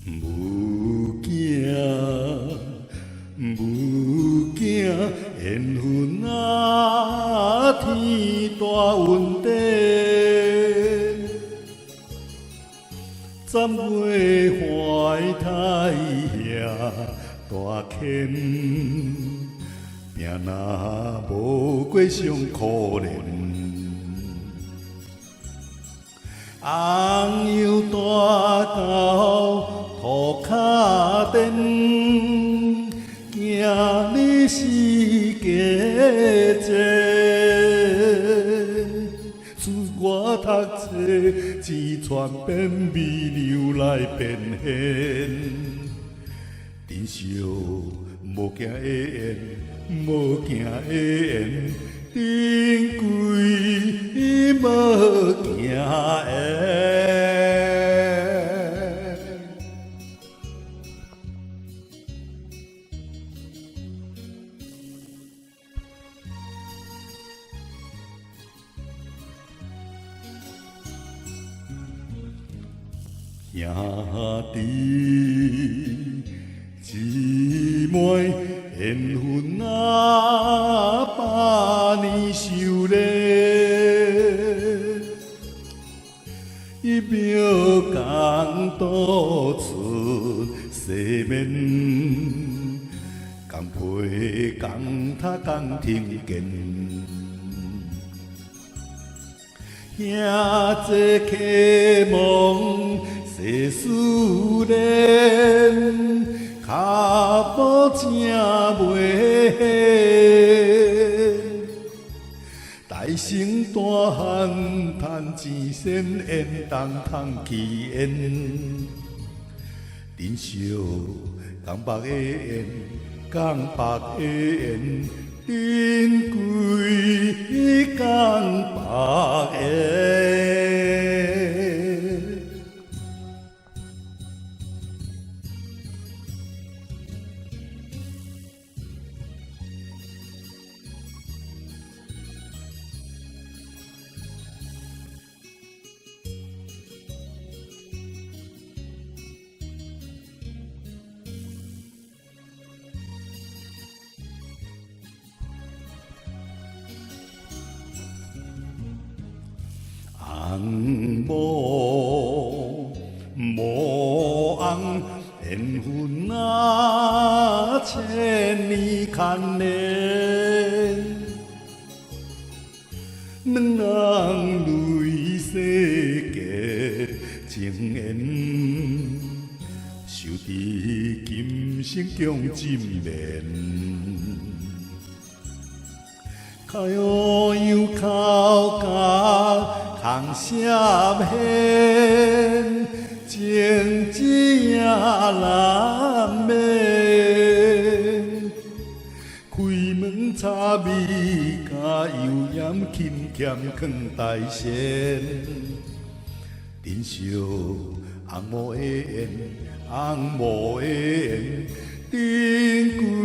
母囝，母囝，缘分啊，天大云顶，站月怀太兄大牵，命若无过上可怜。红油大到涂骹顶，今日是佳节。自我读册，钱传变美，流来变现。珍惜无惊的缘，无惊的缘。珍贵无惊缘。兄弟姊妹，缘分啊，百年修炼，一秒共度出生命，共陪共读共听见。兄这启蒙世思念，脚步正袂闲。大成大汉赚钱先缘，当通起缘。珍惜江北的缘，江北的缘。珍贵江北缘。红无无红，缘分啊，千年牵连。两人泪世界情缘，守伫今生共枕眠。靠样靠甲。通闪现，情只也难眠。开门插米，加油盐轻欠藏大仙。珍惜红毛的缘，红毛的缘，珍贵。